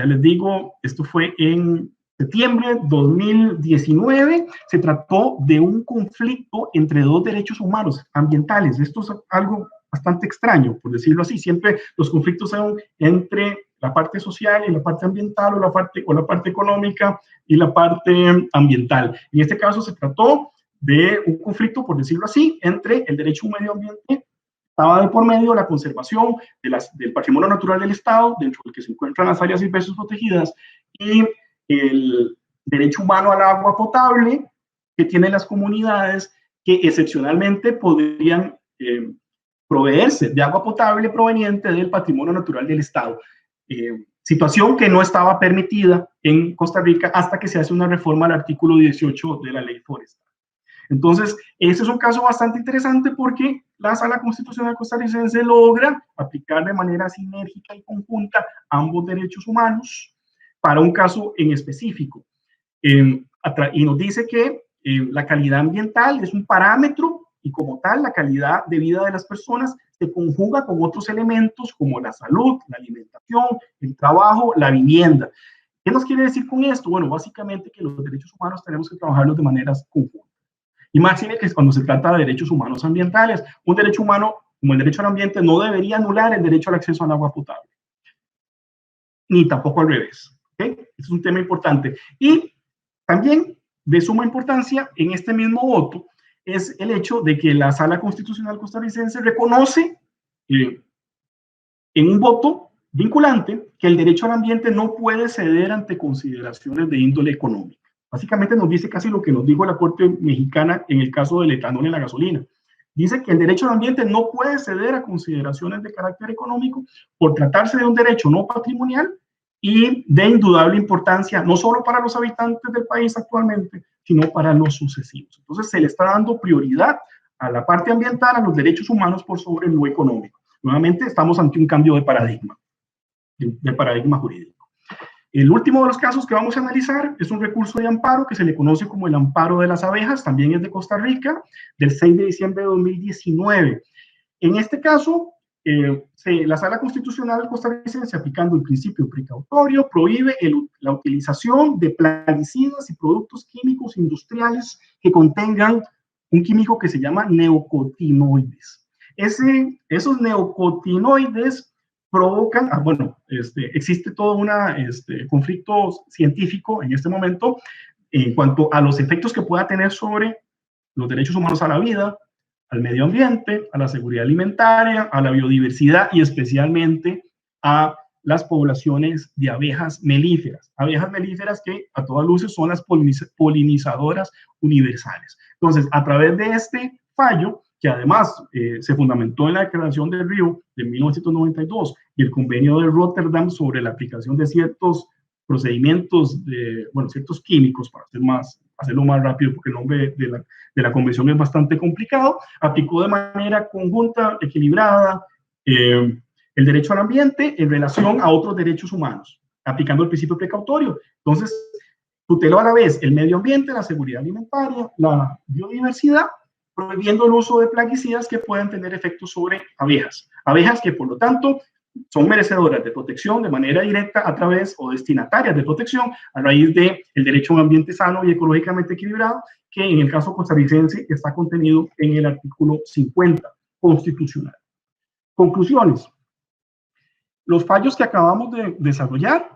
les digo, esto fue en septiembre de 2019. Se trató de un conflicto entre dos derechos humanos ambientales. Esto es algo bastante extraño, por decirlo así. Siempre los conflictos son entre la parte social y la parte ambiental, o la parte económica y la parte ambiental. En este caso se trató de un conflicto, por decirlo así, entre el derecho a un medio ambiente. Estaba de por medio la conservación del patrimonio natural del Estado, dentro del que se encuentran las áreas silvestres protegidas, y el derecho humano al agua potable que tienen las comunidades, que excepcionalmente podrían proveerse de agua potable proveniente del patrimonio natural del Estado. Situación que no estaba permitida en Costa Rica hasta que se hace una reforma al artículo 18 de la ley forestal. Entonces, ese es un caso bastante interesante porque la Sala Constitucional costarricense logra aplicar de manera sinérgica y conjunta ambos derechos humanos para un caso en específico. Y nos dice que la calidad ambiental es un parámetro y como tal la calidad de vida de las personas se conjuga con otros elementos como la salud, la alimentación, el trabajo, la vivienda. ¿Qué nos quiere decir con esto? Bueno, básicamente que los derechos humanos tenemos que trabajarlos de maneras conjuntas. Y máxime que cuando se trata de derechos humanos ambientales, un derecho humano como el derecho al ambiente no debería anular el derecho al acceso al agua potable, ni tampoco al revés. ¿Okay? Es un tema importante. Y también de suma importancia en este mismo voto es el hecho de que la Sala Constitucional costarricense reconoce en un voto vinculante que el derecho al ambiente no puede ceder ante consideraciones de índole económica. Básicamente nos dice casi lo que nos dijo la Corte Mexicana en el caso del etanol en la gasolina. Dice que el derecho al ambiente no puede ceder a consideraciones de carácter económico por tratarse de un derecho no patrimonial y de indudable importancia, no solo para los habitantes del país actualmente, sino para los sucesivos. Entonces se le está dando prioridad a la parte ambiental, a los derechos humanos por sobre lo económico. Nuevamente estamos ante un cambio de paradigma jurídico. El último de los casos que vamos a analizar es un recurso de amparo que se le conoce como el amparo de las abejas, también es de Costa Rica, del 6 de diciembre de 2019. En este caso, la Sala Constitucional costarricense, aplicando el principio precautorio, prohíbe la utilización de plaguicidas y productos químicos industriales que contengan un químico que se llama neocotinoides. Esos neocotinoides provocan, existe todo un conflicto científico en este momento en cuanto a los efectos que pueda tener sobre los derechos humanos a la vida, al medio ambiente, a la seguridad alimentaria, a la biodiversidad y especialmente a las poblaciones de abejas melíferas. Abejas melíferas que a todas luces son las polinizadoras universales. Entonces, a través de este fallo, que además se fundamentó en la Declaración del Río de 1992 y el Convenio de Rotterdam sobre la aplicación de ciertos procedimientos, ciertos químicos, para hacerlo más rápido, porque el nombre de la convención es bastante complicado, aplicó de manera conjunta, equilibrada, el derecho al ambiente en relación a otros derechos humanos, aplicando el principio precautorio. Entonces, tuteló a la vez el medio ambiente, la seguridad alimentaria, la biodiversidad, prohibiendo el uso de plaguicidas que puedan tener efectos sobre abejas. Abejas que, por lo tanto, son merecedoras de protección de manera directa a través o destinatarias de protección a raíz del derecho a un ambiente sano y ecológicamente equilibrado, que en el caso costarricense está contenido en el artículo 50 constitucional. Conclusiones. Los fallos que acabamos de desarrollar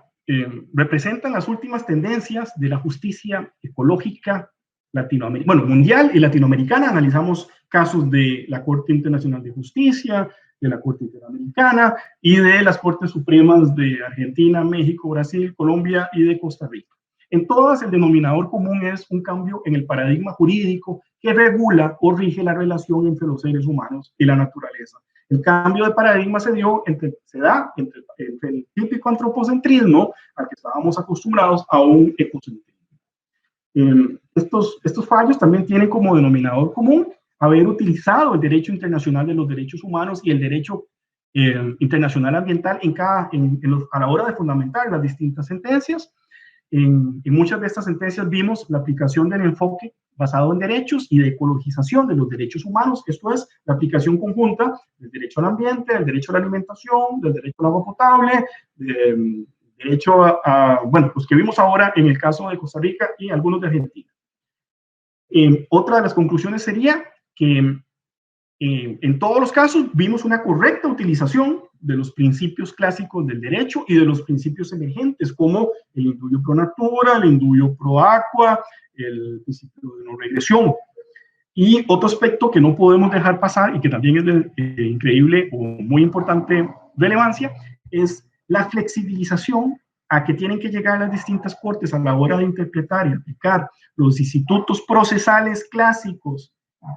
representan las últimas tendencias de la justicia ecológica latinoamericana, bueno, mundial y latinoamericana. Analizamos casos de la Corte Internacional de Justicia, de la Corte Interamericana y de las Cortes Supremas de Argentina, México, Brasil, Colombia y de Costa Rica. En todas, el denominador común es un cambio en el paradigma jurídico que regula o rige la relación entre los seres humanos y la naturaleza. El cambio de paradigma se da entre el típico antropocentrismo al que estábamos acostumbrados a un ecocentrismo. Estos fallos también tienen como denominador común haber utilizado el derecho internacional de los derechos humanos y el derecho internacional ambiental a la hora de fundamentar las distintas sentencias. En muchas de estas sentencias vimos la aplicación del enfoque basado en derechos y de ecologización de los derechos humanos, esto es, la aplicación conjunta del derecho al ambiente, del derecho a la alimentación, del derecho al agua potable, derecho bueno, pues que vimos ahora en el caso de Costa Rica y algunos de Argentina. Otra de las conclusiones sería que en todos los casos vimos una correcta utilización de los principios clásicos del derecho y de los principios emergentes, como el indubio pro natura, el indubio pro aqua, el principio de no regresión. Y otro aspecto que no podemos dejar pasar y que también es de increíble o muy importante relevancia es la flexibilización a que tienen que llegar las distintas cortes a la hora de interpretar y aplicar los institutos procesales clásicos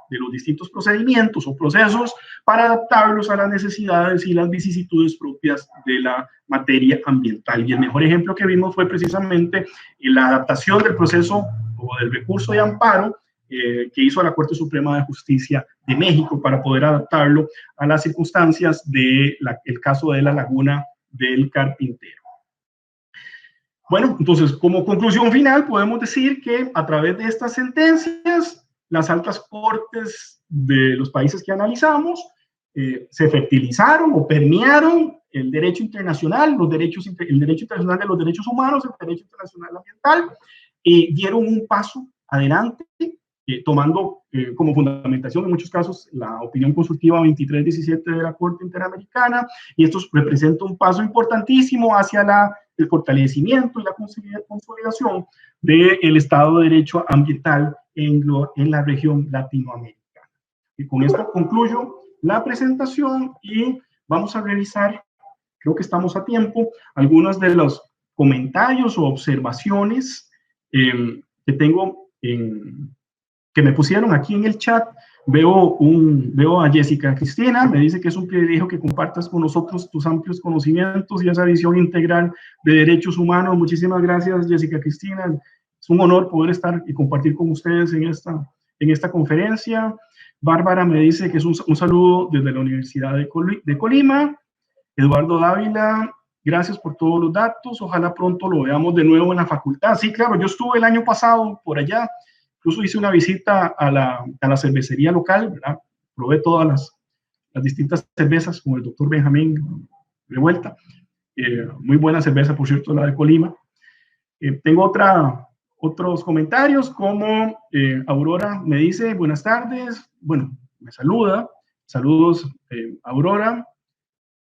de los distintos procedimientos o procesos para adaptarlos a las necesidades y las vicisitudes propias de la materia ambiental. Y el mejor ejemplo que vimos fue precisamente la adaptación del proceso o del recurso de amparo que hizo la Corte Suprema de Justicia de México para poder adaptarlo a las circunstancias del caso de la laguna del Carpintero. Bueno, entonces, como conclusión final, podemos decir que a través de estas sentencias, las altas cortes de los países que analizamos se fertilizaron o permearon el derecho internacional, el derecho internacional de los derechos humanos, el derecho internacional ambiental, dieron un paso adelante, tomando como fundamentación en muchos casos la opinión consultiva 2317 de la Corte Interamericana, y esto representa un paso importantísimo hacia el fortalecimiento y la consolidación del Estado de Derecho ambiental en la región latinoamericana. Y con esto concluyo la presentación y vamos a revisar, creo que estamos a tiempo, algunos de los comentarios o observaciones que tengo que me pusieron aquí en el chat. Veo a Jessica Cristina, me dice que es un privilegio que compartas con nosotros tus amplios conocimientos y esa visión integral de derechos humanos. Muchísimas gracias, Jessica Cristina. Es un honor poder estar y compartir con ustedes en esta conferencia. Bárbara me dice que es un saludo desde la Universidad de Colima. Eduardo Dávila, gracias por todos los datos. Ojalá pronto lo veamos de nuevo en la facultad. Sí, claro, yo estuve el año pasado por allá. Incluso hice una visita a la cervecería local, ¿verdad? Probé todas las distintas cervezas con el doctor Benjamín Revuelta. Muy buena cerveza, por cierto, la de Colima. Tengo otros comentarios, como Aurora me dice, buenas tardes. Bueno, me saluda. Saludos, Aurora.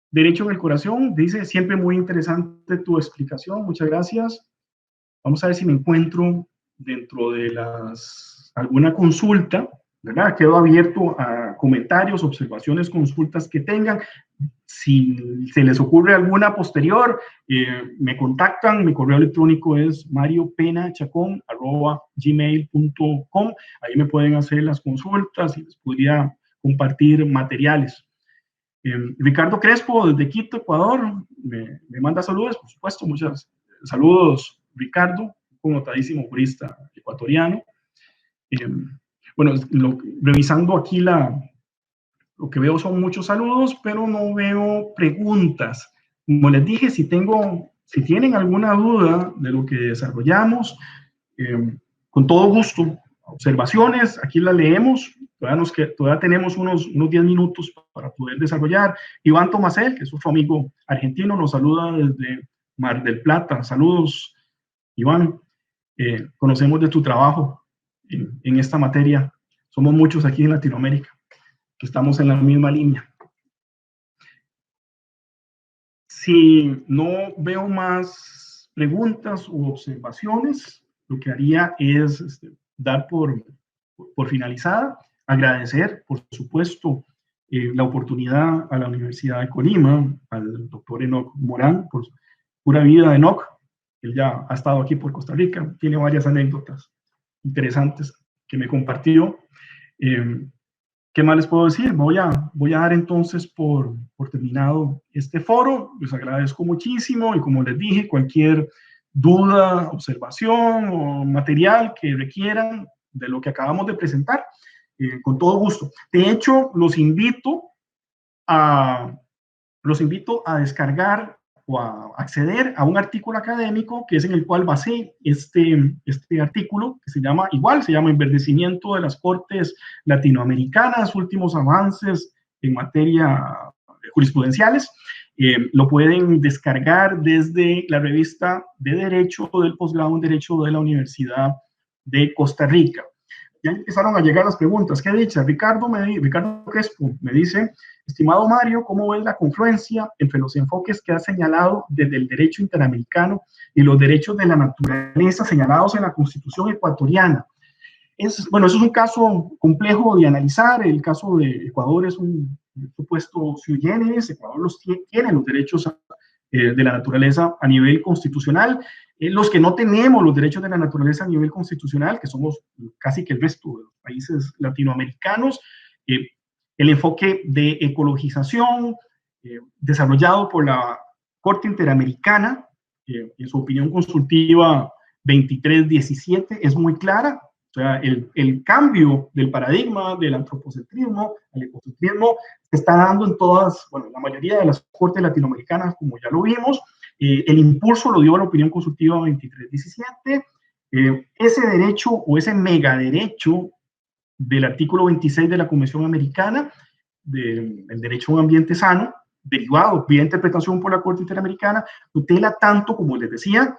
Derecho en el corazón, dice, siempre muy interesante tu explicación. Muchas gracias. Vamos a ver si me encuentro dentro de alguna consulta, ¿verdad? Quedo abierto a comentarios, observaciones, consultas que tengan. Si se les ocurre alguna posterior, me contactan. Mi correo electrónico es mariopenachacon@gmail.com. Ahí me pueden hacer las consultas y les podría compartir materiales. Ricardo Crespo, desde Quito, Ecuador, me manda saludos, por supuesto. Muchos saludos, Ricardo, connotadísimo jurista ecuatoriano. Bueno, revisando aquí lo que veo son muchos saludos, pero no veo preguntas. Como les dije, si tienen alguna duda de lo que desarrollamos, Con todo gusto, observaciones, aquí las leemos, todavía tenemos unos 10 minutos para poder desarrollar. Iván Tomasel, que es otro amigo argentino, nos saluda desde Mar del Plata. Saludos, Iván. Conocemos de tu trabajo en esta materia. Somos muchos aquí en Latinoamérica que estamos en la misma línea. Si no veo más preguntas u observaciones, lo que haría es dar por finalizada, agradecer, por supuesto, la oportunidad a la Universidad de Colima, al doctor Enoc Morán, por pura vida de Enoc. Él ya ha estado aquí por Costa Rica, tiene varias anécdotas interesantes que me compartió. ¿Qué más les puedo decir? Voy a dar entonces por terminado este foro. Les agradezco muchísimo y, como les dije, cualquier duda, observación o material que requieran de lo que acabamos de presentar, con todo gusto. De hecho, los invito a descargar o a acceder a un artículo académico que es en el cual basé este artículo, que se llama Enverdecimiento de las Cortes Latinoamericanas, últimos avances en materia jurisprudenciales. Lo pueden descargar desde la revista de Derecho del Posgrado en Derecho de la Universidad de Costa Rica. Ya empezaron a llegar las preguntas. ¿Qué dicha? Ricardo Crespo me dice: estimado Mario, ¿cómo ves la confluencia entre los enfoques que has señalado desde el derecho interamericano y los derechos de la naturaleza señalados en la Constitución ecuatoriana? Bueno, eso es un caso complejo de analizar. El caso de Ecuador es un supuesto sui generis. Ecuador tiene los derechos de la naturaleza a nivel constitucional. Los que no tenemos los derechos de la naturaleza a nivel constitucional, que somos casi que el resto de los países latinoamericanos, el enfoque de ecologización desarrollado por la Corte Interamericana, en su opinión consultiva 2317, es muy clara. O sea, el cambio del paradigma del antropocentrismo al ecocentrismo se está dando en la mayoría de las cortes latinoamericanas, como ya lo vimos. El impulso lo dio la opinión consultiva 2317. Ese derecho o ese megaderecho del artículo 26 de la Convención Americana del derecho a un ambiente sano, derivado vía interpretación por la Corte Interamericana, tutela tanto, como les decía,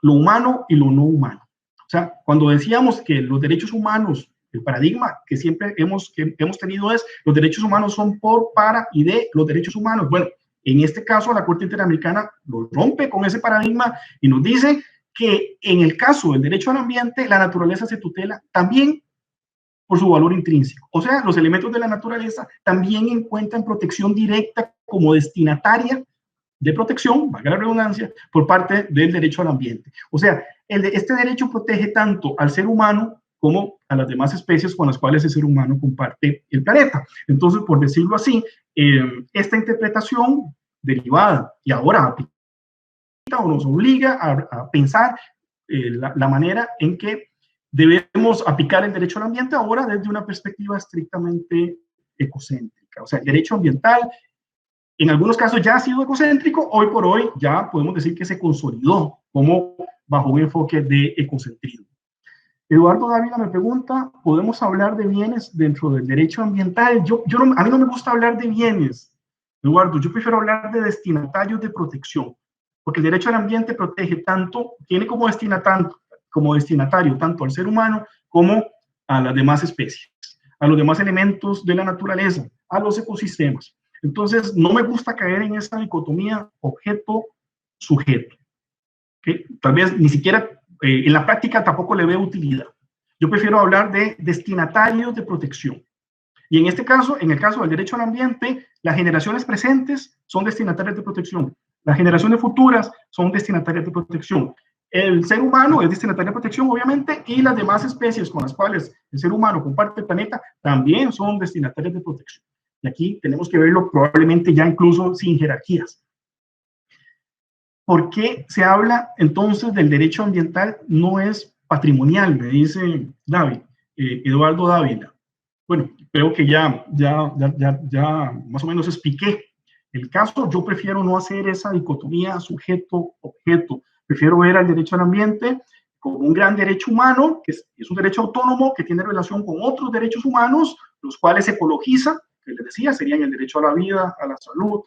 lo humano y lo no humano. O sea, cuando decíamos que los derechos humanos, el paradigma que siempre hemos tenido es: los derechos humanos son por, para y de los derechos humanos. Bueno, en este caso la Corte Interamericana lo rompe con ese paradigma y nos dice que en el caso del derecho al ambiente, la naturaleza se tutela también por su valor intrínseco. O sea, los elementos de la naturaleza también encuentran protección directa como destinataria de protección, valga la redundancia, por parte del derecho al ambiente. O sea, este derecho protege tanto al ser humano como a las demás especies con las cuales el ser humano comparte el planeta. Entonces, por decirlo así, esta interpretación derivada y ahora aplicada nos obliga a pensar la manera en que debemos aplicar el derecho al ambiente ahora desde una perspectiva estrictamente ecocéntrica. O sea, el derecho ambiental en algunos casos ya ha sido ecocéntrico, hoy por hoy ya podemos decir que se consolidó como bajo un enfoque de ecocentrismo. Eduardo Dávila me pregunta: ¿podemos hablar de bienes dentro del derecho ambiental? A mí no me gusta hablar de bienes, Eduardo, yo prefiero hablar de destinatarios de protección, porque el derecho al ambiente protege tanto, tiene como destinatario tanto al ser humano como a las demás especies, a los demás elementos de la naturaleza, a los ecosistemas. Entonces, no me gusta caer en esta dicotomía objeto-sujeto. ¿Okay? Tal vez ni siquiera en la práctica tampoco le veo utilidad. Yo prefiero hablar de destinatarios de protección. Y en este caso, en el caso del derecho al ambiente, las generaciones presentes son destinatarias de protección. Las generaciones futuras son destinatarias de protección. El ser humano es destinatario de protección, obviamente, y las demás especies con las cuales el ser humano comparte el planeta también son destinatarias de protección. Y aquí tenemos que verlo probablemente ya incluso sin jerarquías. ¿Por qué se habla entonces del derecho ambiental no es patrimonial? Me dice Eduardo Dávila. Bueno, creo que ya más o menos expliqué el caso. Yo prefiero no hacer esa dicotomía sujeto-objeto. Prefiero ver al derecho al ambiente como un gran derecho humano, que es un derecho autónomo que tiene relación con otros derechos humanos, los cuales se ecologiza, que les decía, serían el derecho a la vida, a la salud,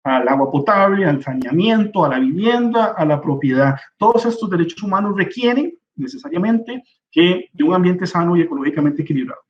al agua potable, al saneamiento, a la vivienda, a la propiedad. Todos estos derechos humanos requieren necesariamente de un ambiente sano y ecológicamente equilibrado.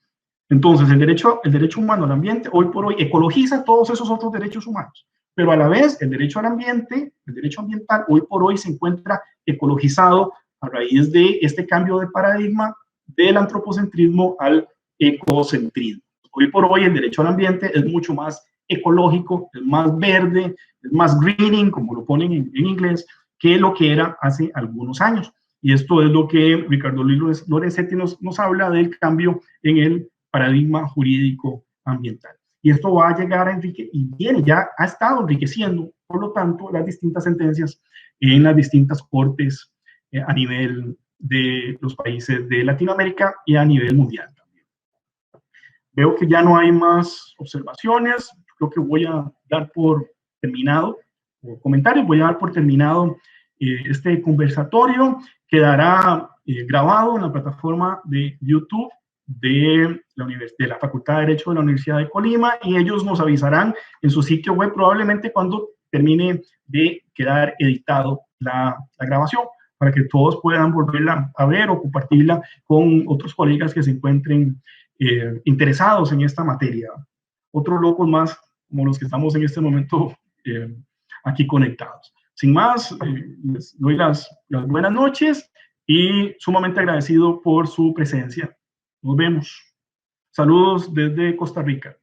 Entonces, el derecho humano al ambiente, hoy por hoy, ecologiza todos esos otros derechos humanos, pero a la vez, el derecho al ambiente, el derecho ambiental, hoy por hoy se encuentra ecologizado a raíz de este cambio de paradigma del antropocentrismo al ecocentrismo. Hoy por hoy, el derecho al ambiente es mucho más ecológico, es más verde, es más greening, como lo ponen en inglés, que lo que era hace algunos años. Y esto es lo que Ricardo Luis Lorenzetti nos habla del cambio en el paradigma jurídico ambiental. Y esto va a llegar a enriquecer, y bien, ya ha estado enriqueciendo, por lo tanto, las distintas sentencias en las distintas cortes a nivel de los países de Latinoamérica y a nivel mundial también. Veo que ya no hay más observaciones. Creo que voy a dar por terminado, o comentarios, voy a dar por terminado este conversatorio. Quedará grabado en la plataforma de YouTube de la Facultad de Derecho de la Universidad de Colima, y ellos nos avisarán en su sitio web probablemente cuando termine de quedar editado la grabación, para que todos puedan volverla a ver o compartirla con otros colegas que se encuentren interesados en esta materia. Otros locos más, como los que estamos en este momento aquí conectados. Sin más, les doy las buenas noches y sumamente agradecido por su presencia. Nos vemos. Saludos desde Costa Rica.